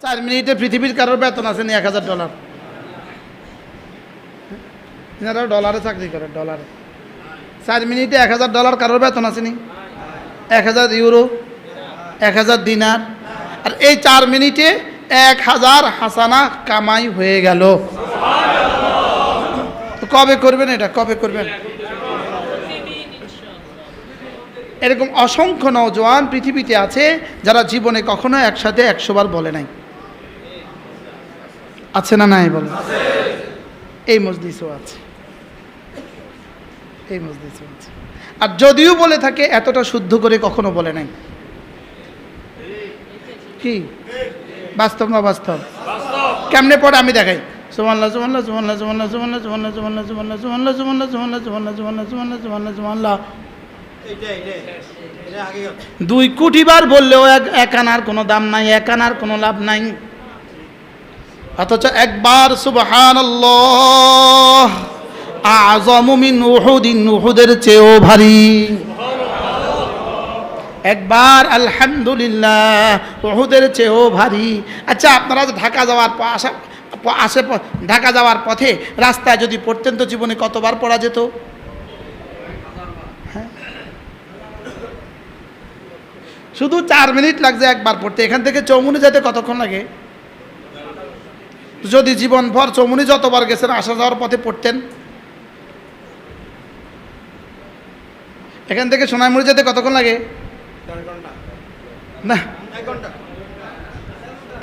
4 মিনিটে পৃথিবীর কারোর বেতন আছে নি $1000? এনারা ডলারে চাকরি করে, ডলারে। 4 মিনিটে $1000 কারোর বেতন আছে নি? 1000 ইউরো, 1000 দিনার। আর এই 4 মিনিটে 1000 হাসানা কামাই হয়ে গেল। কবে করবেন এটা? কবে করবেন? এরকম অসংখ্য নওজোয়ান পৃথিবীতে আছে যারা জীবনে কখনো একসাথে 100 বার বলে নাই। আছে না নাই বলে? এই মজলিসও আছে, এই মজলিসও আছে। আর যদিও বলে থাকে এতটা শুদ্ধ করে কখনো বলে নাই। কি বাস্তব না বাস্তব? কেমনে পড়ে আমি দেখাই। সুবহানাল্লাহ সুবহানাল্লাহ সুবহানাল্লাহ সুবহানাল্লাহ সুবহানাল্লাহ সুবহানাল্লাহ সুবহানাল্লাহ সুবহানাল্লাহ সুবহানাল্লাহ সুবহানাল্লাহ সুবহানাল্লাহ সুবহানাল্লাহ সুবহানাল্লাহ সুবহানাল্লাহ 2 কোটি বার বললেও এক আনার কোনো দাম নাই, এক আনার কোনো লাভ নাই। অথচ একবার সুবহানাল্লাহ আযমু মিন উহুদিন, উহুদের চেয়েও ভারী। একবার আলহামদুলিল্লাহ উহুদের চেয়েও ভারী। আচ্ছা, আপনারা ঢাকা যাওয়ার ঢাকা যাওয়ার পথে রাস্তায় যদি পড়তেন তো জীবনে কতবার পড়া যেত? শুধু 4 মিনিট লাগছে একবার পড়তে। এখান থেকে চৌমুনি যেতে কতক্ষণ লাগে? যদি জীবনভর চৌমুনি যতবার গেছেন আসা যাওয়ার পথে পড়তেন, এখান থেকে সোনাইমুড়ি যেতে কতক্ষণ লাগে? না, 1 ঘন্টা।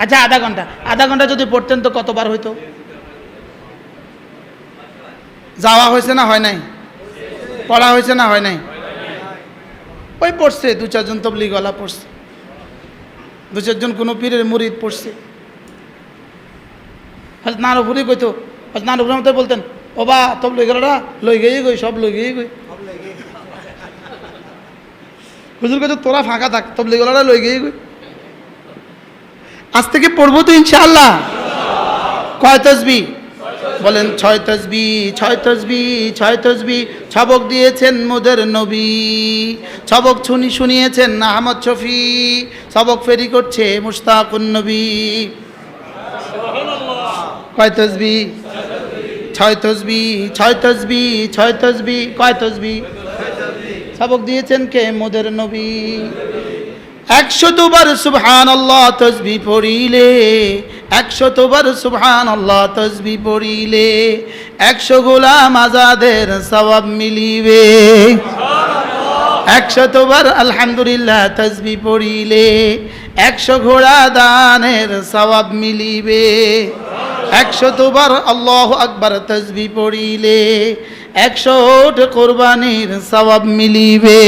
আচ্ছা, আধা ঘন্টা। আধা ঘন্টা যদি পড়তেন তো কতবার হইতো? যাওয়া হয়েছে না হয় নাই? পড়া হয়েছে না হয় নাই? ওই পড়ছে 2-4 জন তবলিগওয়ালা পড়ছে, 2-4 জন কোনো পীরের মুরিদ পড়ছে। হযরত নারুপুরি কইতো, হযরত নারুপুরি মতো বলতেন, ও বা তবলিগওয়ালারা লই গেই গই, সব লই গেই গই। হুজুর কইতো তোরা ফাঁকা থাক, তবলিগওয়ালারা লই গেই গই। আজ থেকে পড়বো তো ইনশাআল্লাহ। কয় তাসবিহ বলেন? 6 তাসবিহ, 6 তাসবিহ, 6 তাসবিহ। ছবক দিয়েছেন মোদের নবী, ছবক শুনিয়েছেন আহমদ শফি, ছবক ফেরি করছে মুশতাকুন নবী। কয় তাসবিহ? 6 তাসবিহ, 6 তাসবিহ, 6 তাসবিহ। কয় তাসবিহ? ছবক দিয়েছেন কে? মোদের নবী। 100 বার সুবহানাল্লাহ তাসবিহ পড়িলে, 100 বার সুবহানাল্লাহ তাসবিহ পড়িলে 100 গোলাম আজাদের সওয়াব মিলিবে। 100 বার আলহামদুলিল্লাহ তাসবিহ পড়িলে 100 ঘোড়া দানের সওয়াব মিলিবে। 100 বার আল্লাহু আকবার তাসবিহ পড়িলে 100 ওট কুরবানির সওয়াব মিলিবে।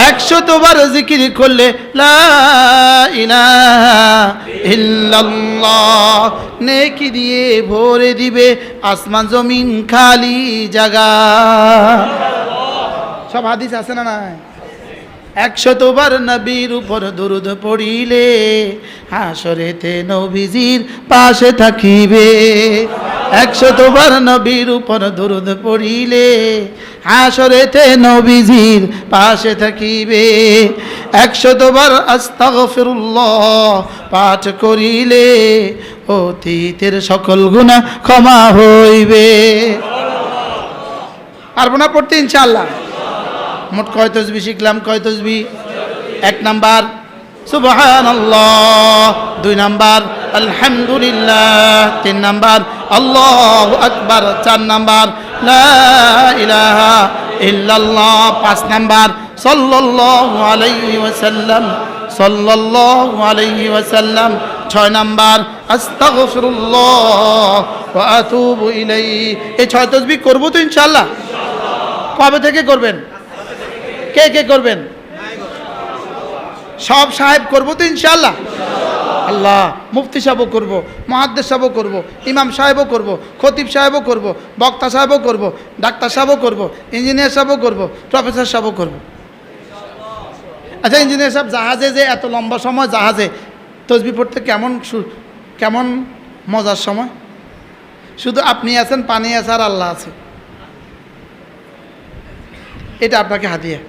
100 বার জিকির করলে লা ইলাহা ইল্লাল্লাহ নেকি দিয়ে ভরে দিবে আসমান জমিন খালি জায়গা। সব হাদিস আছে না নাই? 100 বার নবীর উপর দরুদ পড়িলে হাসরেতে নবীজির পাশে থাকিবে। 100 বার নবীর উপর দরুদ পড়িলে হাসরেতে নবীজির পাশে থাকিবে। 100 বার আস্তাগফিরুল্লাহ পাঠ করিলে অতীতের সকল গুনাহ ক্ষমা হইবে। পারবো না পড়তে ইনশাআল্লাহ? মোট কয় তাসবিহ শিখলাম? কয় তাসবিহ? 1 নাম্বার সুবহানাল্লাহ, 2 নাম্বার আলহামদুলিল্লাহ, 3 নাম্বার আল্লাহু আকবার, 4 নাম্বার লা ইলাহা ইল্লাল্লাহ, 5 নাম্বার সাল্লাল্লাহু আলাইহি ওয়াসাল্লাম, সাল্লাল্লাহু আলাইহি ওয়াসাল্লাম, 6 নাম্বার আস্তাগফিরুল্লাহ ওয়া আতুবু ইলাইহি। এই 6 তাসবিহ করব তো ইনশাআল্লাহ? কবে থেকে করবেন? কে কে করবেন? সব সাহেব করবো তো ইনশাআল্লাহ? আল্লাহ, মুফতি সাহেবও করব, মুহাদ্দিস সাহেবও করব, ইমাম সাহেবও করব, খতিব সাহেবও করব, বক্তা সাহেবও করব, ডাক্তার সাহেবও করব, ইঞ্জিনিয়ার সাহেবও করব, প্রফেসর সাহেবও করব। আচ্ছা, ইঞ্জিনিয়ার সাহেব জাহাজে যে এত লম্বা সময় জাহাজে তাসবিহ পড়তে কেমন মজার সময়? শুধু আপনি আছেন, পানি আছে আর আল্লাহ আছে। এটা আপনাকে হাদিয়া।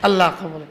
আল্লাহ কবুল।